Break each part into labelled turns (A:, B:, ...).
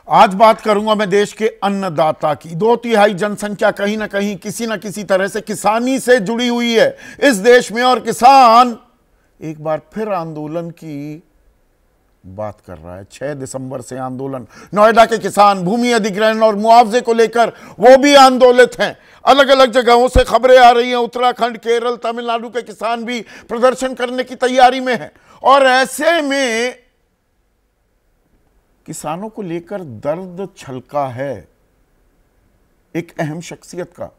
A: आज बात करूंगा मैं देश के अन्नदाता की। 2/3 जनसंख्या कहीं ना कहीं किसी ना किसी तरह से किसानी से जुड़ी हुई है इस देश में, और किसान एक बार फिर आंदोलन की बात कर रहा है। 6 दिसंबर से आंदोलन। नोएडा के किसान भूमि अधिग्रहण और मुआवजे को लेकर वो भी आंदोलित हैं। अलग अलग जगहों से खबरें आ रही हैं। उत्तराखंड, केरल, तमिलनाडु के किसान भी प्रदर्शन करने की तैयारी में हैं। और ऐसे में किसानों को लेकर दर्द छलका है एक अहम शख्सियत का।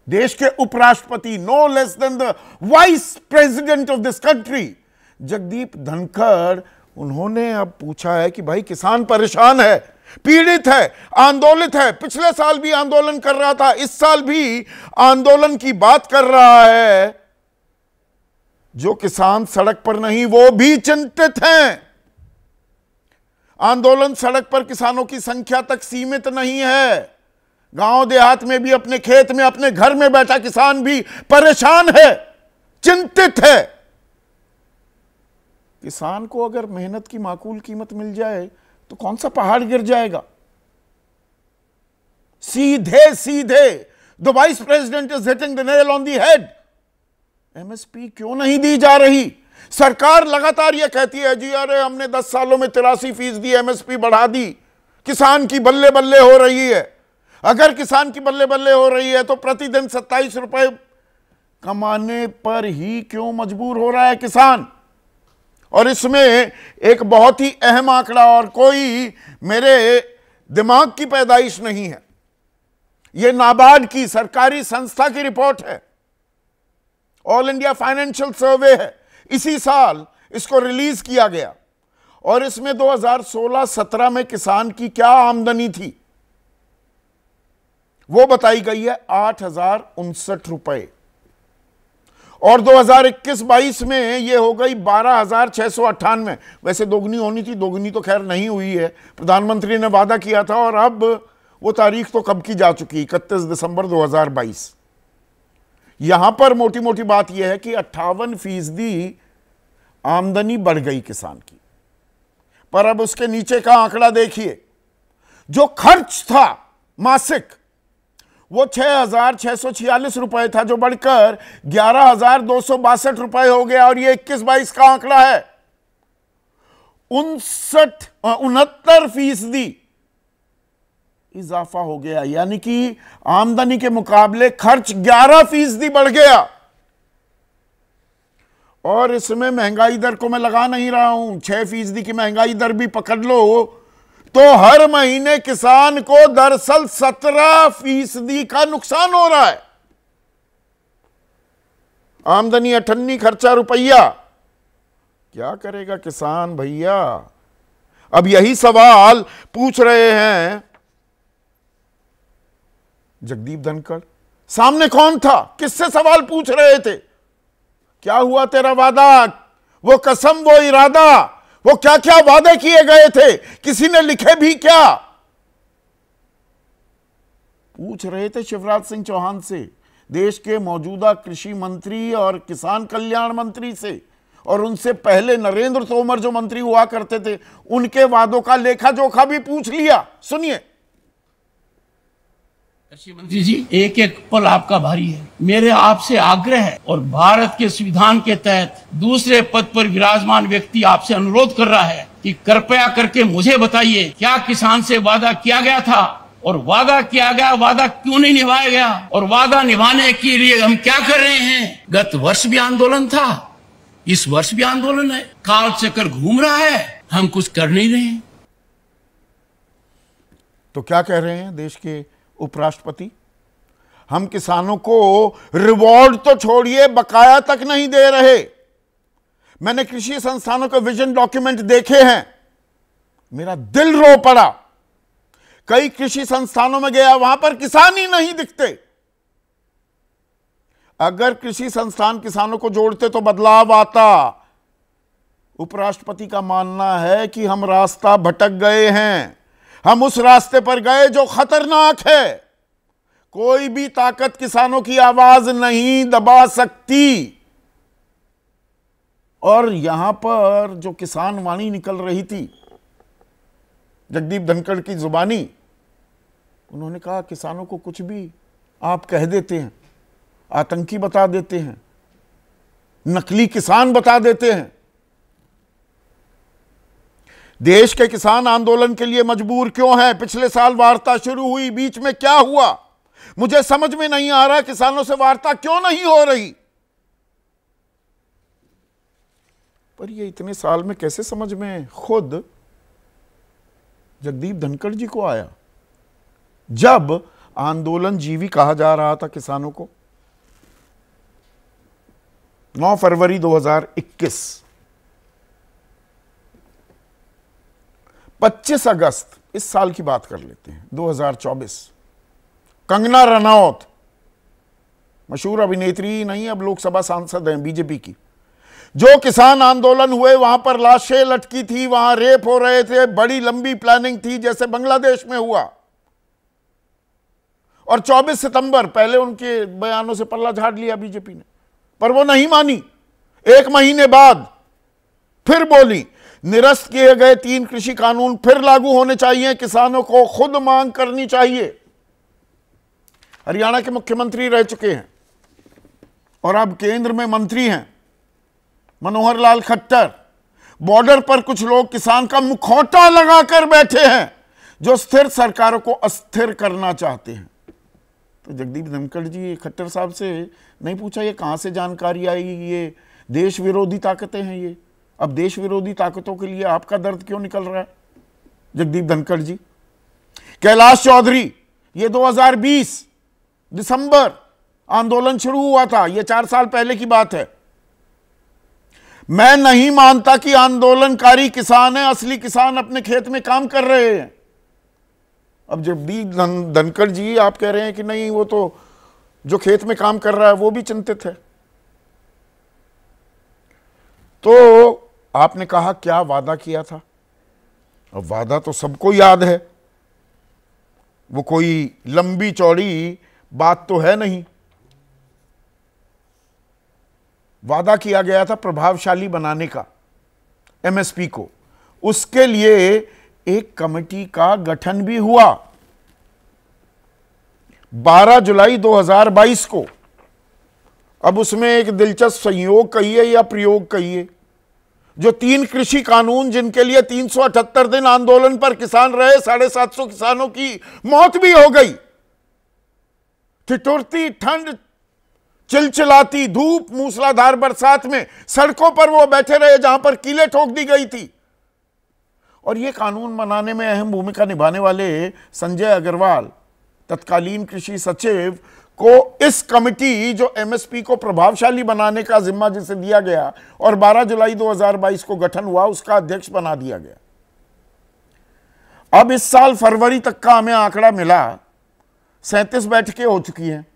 A: देश के उपराष्ट्रपति, no less than the vice president of this country, Jagdeep Dhankhar, उन्होंने अब पूछा है कि भाई किसान परेशान है, पीड़ित है, आंदोलित है। पिछले साल भी आंदोलन कर रहा था, इस साल भी आंदोलन की बात कर रहा है। जो किसान सड़क पर नहीं वो भी चिंतित हैं। आंदोलन सड़क पर किसानों की संख्या तक सीमित नहीं है। गांव देहात में भी अपने खेत में, अपने घर में बैठा किसान भी परेशान है, चिंतित है। किसान को अगर मेहनत की माकूल कीमत मिल जाए तो कौन सा पहाड़ गिर जाएगा। सीधे सीधे the vice president is hitting the nail on the head. MSP क्यों नहीं दी जा रही? सरकार लगातार यह कहती है जी अरे हमने 10 सालों में 83% एमएसपी बढ़ा दी, किसान की बल्ले बल्ले हो रही है। अगर किसान की बल्ले बल्ले हो रही है तो प्रतिदिन 27 रुपए कमाने पर ही क्यों मजबूर हो रहा है किसान? और इसमें एक बहुत ही अहम आंकड़ा, और कोई मेरे दिमाग की पैदाइश नहीं है, यह नाबार्ड की सरकारी संस्था की रिपोर्ट है। ऑल इंडिया फाइनेंशियल सर्वे है, इसी साल इसको रिलीज किया गया। और इसमें 2016-17 में किसान की क्या आमदनी थी वो बताई गई है 8,059 रुपए, और 2021-22 में यह हो गई 12,698। वैसे दोगुनी होनी थी, दोगुनी तो खैर नहीं हुई है, प्रधानमंत्री ने वादा किया था, और अब वो तारीख तो कब की जा चुकी, 31 दिसंबर 2022। यहां पर मोटी मोटी बात यह है कि 58% आमदनी बढ़ गई किसान की। पर अब उसके नीचे का आंकड़ा देखिए, जो खर्च था मासिक वो 6,646 रुपए था, जो बढ़कर 11,262 रुपए हो गया। और ये 21-22 का आंकड़ा है। 69% इजाफा हो गया, यानी कि आमदनी के मुकाबले खर्च 11% बढ़ गया। और इसमें महंगाई दर को मैं लगा नहीं रहा हूं, 6% की महंगाई दर भी पकड़ लो तो हर महीने किसान को दरअसल 17% का नुकसान हो रहा है। आमदनी 98, खर्चा रुपया, क्या करेगा किसान भैया? अब यही सवाल पूछ रहे हैं जगदीप धनखड़। सामने कौन था, किससे सवाल पूछ रहे थे? क्या हुआ तेरा वादा, वो कसम, वो इरादा, वो क्या क्या वादे किए गए थे, किसी ने लिखे भी क्या? पूछ रहे थे शिवराज सिंह चौहान से, देश के मौजूदा कृषि मंत्री और किसान कल्याण मंत्री से, और उनसे पहले नरेंद्र तोमर जो मंत्री हुआ करते थे, उनके वादों का लेखा जोखा भी पूछ लिया। सुनिए।
B: कृषि मंत्री जी, एक एक पल आपका भारी है। मेरे आपसे आग्रह है, और भारत के संविधान के तहत दूसरे पद पर विराजमान व्यक्ति आपसे अनुरोध कर रहा है कि कृपया करके मुझे बताइए, क्या किसान से वादा किया गया था, और वादा किया गया वादा क्यों नहीं निभाया गया, और वादा निभाने के लिए हम क्या कर रहे हैं? गत वर्ष भी आंदोलन था, इस वर्ष भी आंदोलन है, काल चक्कर घूम रहा है, हम कुछ कर नहीं रहे हैं।
A: तो क्या कह रहे हैं देश के उपराष्ट्रपति? हम किसानों को रिवॉर्ड तो छोड़िए, बकाया तक नहीं दे रहे। मैंने कृषि संस्थानों के विजन डॉक्यूमेंट देखे हैं, मेरा दिल रो पड़ा। कई कृषि संस्थानों में गया, वहां पर किसान ही नहीं दिखते। अगर कृषि संस्थान किसानों को जोड़ते तो बदलाव आता। उपराष्ट्रपति का मानना है कि हम रास्ता भटक गए हैं, हम उस रास्ते पर गए जो खतरनाक है। कोई भी ताकत किसानों की आवाज नहीं दबा सकती। और यहां पर जो किसान वाणी निकल रही थी, जगदीप धनखड़ की जुबानी उन्होंने कहा किसानों को कुछ भी आप कह देते हैं, आतंकी बता देते हैं, नकली किसान बता देते हैं। देश के किसान आंदोलन के लिए मजबूर क्यों हैं? पिछले साल वार्ता शुरू हुई, बीच में क्या हुआ? मुझे समझ में नहीं आ रहा किसानों से वार्ता क्यों नहीं हो रही। पर ये इतने साल में कैसे समझ में खुद जगदीप धनखड़ जी को आया, जब आंदोलन जीवी कहा जा रहा था किसानों को। 9 फरवरी 2021, 25 अगस्त, इस साल की बात कर लेते हैं, 2024। कंगना रनौत, मशहूर अभिनेत्री नहीं, अब लोकसभा सांसद हैं बीजेपी की, जो किसान आंदोलन हुए वहां पर लाशें लटकी थी, वहां रेप हो रहे थे, बड़ी लंबी प्लानिंग थी जैसे बांग्लादेश में हुआ। और 24 सितंबर, पहले उनके बयानों से पल्ला झाड़ लिया बीजेपी ने, पर वो नहीं मानी। 1 महीने बाद फिर बोली निरस्त किए गए 3 कृषि कानून फिर लागू होने चाहिए, किसानों को खुद मांग करनी चाहिए। हरियाणा के मुख्यमंत्री रह चुके हैं और अब केंद्र में मंत्री हैं मनोहर लाल खट्टर। बॉर्डर पर कुछ लोग किसान का मुखौटा लगाकर बैठे हैं, जो स्थिर सरकारों को अस्थिर करना चाहते हैं। तो जगदीप धनखड़ जी खट्टर साहब से नहीं पूछा ये कहां से जानकारी आई, ये देश विरोधी ताकतें हैं ये, अब देश विरोधी ताकतों के लिए आपका दर्द क्यों निकल रहा है जगदीप धनखड़ जी? कैलाश चौधरी, ये 2020 दिसंबर आंदोलन शुरू हुआ था, ये 4 साल पहले की बात है। मैं नहीं मानता कि आंदोलनकारी किसान है, असली किसान अपने खेत में काम कर रहे हैं। अब जगदीप धनखड़ जी आप कह रहे हैं कि नहीं, वो तो जो खेत में काम कर रहा है वो भी चिंतित है। तो आपने कहा क्या वादा किया था? अब वादा तो सबको याद है, वो कोई लंबी चौड़ी बात तो है नहीं। वादा किया गया था प्रभावशाली बनाने का एमएसपी को, उसके लिए एक कमेटी का गठन भी हुआ 12 जुलाई 2022 को। अब उसमें एक दिलचस्प संयोग कहिए या प्रयोग कहिए, जो 3 कृषि कानून जिनके लिए 378 दिन आंदोलन पर किसान रहे, 750 किसानों की मौत भी हो गई। ठिठुरती ठंड, चिलचिलाती धूप, मूसलाधार बरसात में सड़कों पर वो बैठे रहे जहां पर कीलें ठोक दी गई थी। और ये कानून बनाने में अहम भूमिका निभाने वाले संजय अग्रवाल, तत्कालीन कृषि सचिव, को इस कमेटी जो एमएसपी को प्रभावशाली बनाने का जिम्मा जिसे दिया गया और 12 जुलाई 2022 को गठन हुआ, उसका अध्यक्ष बना दिया गया। अब इस साल फरवरी तक का हमें आंकड़ा मिला, 37 बैठकें हो चुकी हैं,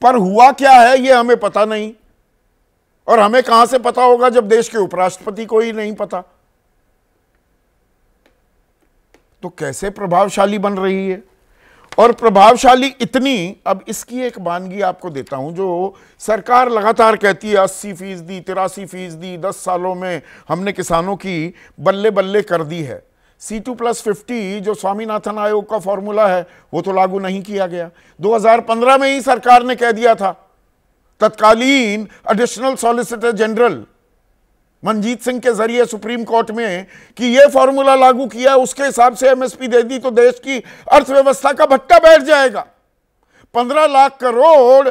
A: पर हुआ क्या है ये हमें पता नहीं। और हमें कहां से पता होगा जब देश के उपराष्ट्रपति को ही नहीं पता। तो कैसे प्रभावशाली बन रही है? और प्रभावशाली इतनी, अब इसकी एक वानगी आपको देता हूं, जो सरकार लगातार कहती है 80%, 83%, 10 सालों में हमने किसानों की बल्ले बल्ले कर दी है। C2+50 जो स्वामीनाथन आयोग का फॉर्मूला है वो तो लागू नहीं किया गया। 2015 में ही सरकार ने कह दिया था, तत्कालीन additional solicitor general Manjeet Singh के जरिए सुप्रीम कोर्ट में, कि यह फॉर्मूला लागू किया, उसके हिसाब से एमएसपी दे दी तो देश की अर्थव्यवस्था का भट्टा बैठ जाएगा। 15 लाख करोड़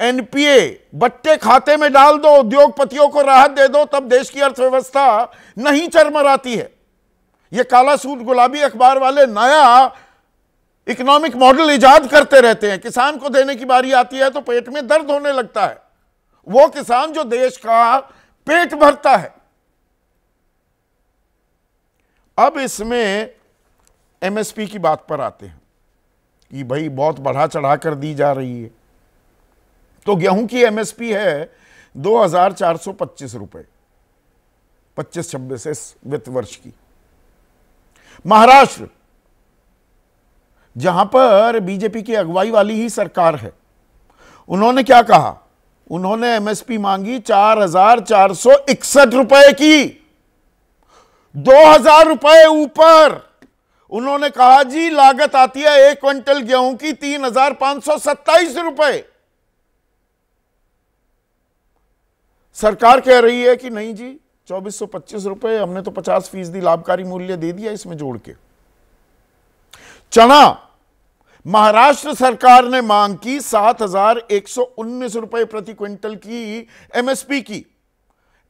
A: एनपीए बट्टे खाते में डाल दो, उद्योगपतियों को राहत दे दो, तब देश की अर्थव्यवस्था नहीं चरमराती है। ये काला सूट गुलाबी अखबार वाले नया इकोनॉमिक मॉडल इजाद करते रहते हैं। किसान को देने की बारी आती है तो पेट में दर्द होने लगता है। वो किसान जो देश का पेट भरता है। अब इसमें एमएसपी की बात पर आते हैं कि भाई बहुत बढ़ा चढ़ा कर दी जा रही है। तो गेहूं की एमएसपी है 2425 रुपए 25-26 इस वित्त वर्ष की। महाराष्ट्र, जहां पर बीजेपी की अगुवाई वाली ही सरकार है, उन्होंने क्या कहा? उन्होंने एमएसपी मांगी 4461 रुपए की। 2,000 रुपए ऊपर। उन्होंने कहा जी लागत आती है 1 क्विंटल गेहूं की 3,527 रुपए। सरकार कह रही है कि नहीं जी 2,425 रुपए, हमने तो 50% लाभकारी मूल्य दे दिया इसमें जोड़ के। चना महाराष्ट्र सरकार ने मांग की 7,119 रुपए प्रति क्विंटल की एमएसपी की।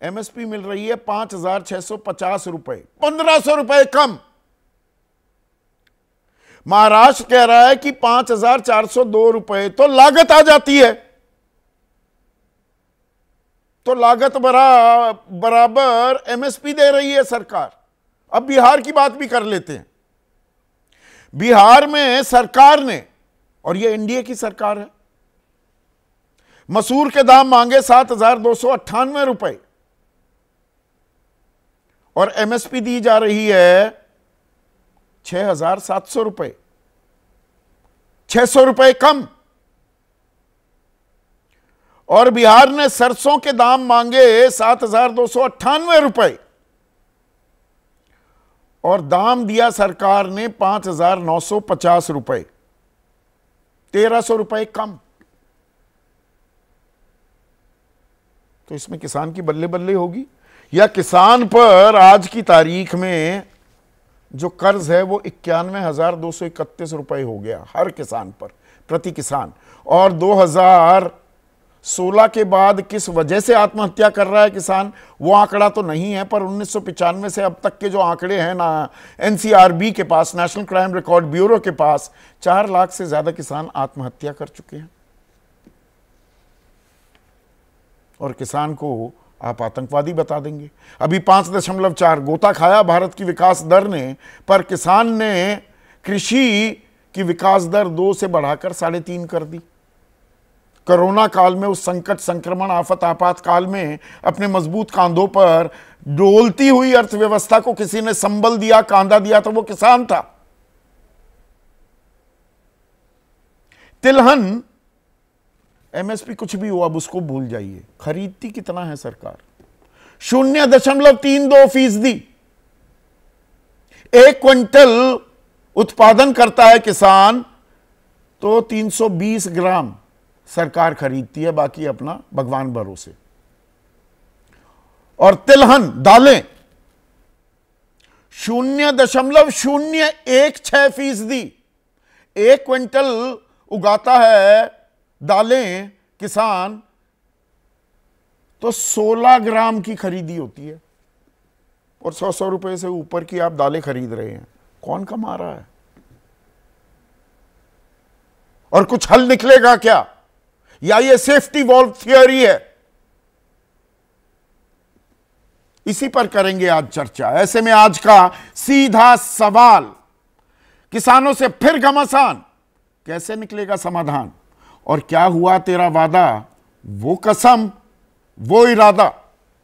A: एमएसपी मिल रही है 5,650 रुपए, 1,500 रुपए कम। महाराष्ट्र कह रहा है कि 5,402 रुपए तो लागत आ जाती है, तो लागत बराबर एमएसपी दे रही है सरकार। अब बिहार की बात भी कर लेते हैं। बिहार में सरकार ने, और यह एनडीए की सरकार है, मसूर के दाम मांगे 7,298 रुपए और एमएसपी दी जा रही है 6,700 रुपए, 600 रुपए कम। और बिहार ने सरसों के दाम मांगे 7,298 रुपए और दाम दिया सरकार ने 5,950 रुपए, 1,300 रुपए कम। तो इसमें किसान की बल्ले बल्ले होगी, या किसान पर आज की तारीख में जो कर्ज है वो 91,231 रुपए हो गया हर किसान पर, प्रति किसान। और 2016 के बाद किस वजह से आत्महत्या कर रहा है किसान, वो आंकड़ा तो नहीं है, पर 1995 से अब तक के जो आंकड़े हैं ना एनसीआरबी के पास, नेशनल क्राइम रिकॉर्ड ब्यूरो के पास, 4 लाख से ज्यादा किसान आत्महत्या कर चुके हैं। और किसान को आप आतंकवादी बता देंगे। अभी 5.4 गोता खाया भारत की विकास दर ने, पर किसान ने कृषि की विकास दर 2 से बढ़ाकर 3.5 कर दी। कोरोना काल में, उस संकट, संक्रमण, आफत, आपातकाल में अपने मजबूत कांधों पर डोलती हुई अर्थव्यवस्था को किसी ने संबल दिया, कांधा दिया, तो वो किसान था। तिलहन एमएसपी कुछ भी हो, अब उसको भूल जाइए। खरीदती कितना है सरकार? 0.32%। 1 क्विंटल उत्पादन करता है किसान तो 320 ग्राम सरकार खरीदती है, बाकी अपना भगवान भरोसे। और तिलहन दालें 0.016%। 1 क्विंटल उगाता है दालें किसान तो 16 ग्राम की खरीदी होती है, और 100 रुपए से ऊपर की आप दालें खरीद रहे हैं। कौन कमा रहा है? और कुछ हल निकलेगा क्या, या ये सेफ्टी वॉल्व थियरी है? इसी पर करेंगे आज चर्चा। ऐसे में आज का सीधा सवाल, किसानों से फिर घमासान, कैसे निकलेगा समाधान? और क्या हुआ तेरा वादा, वो कसम, वो इरादा?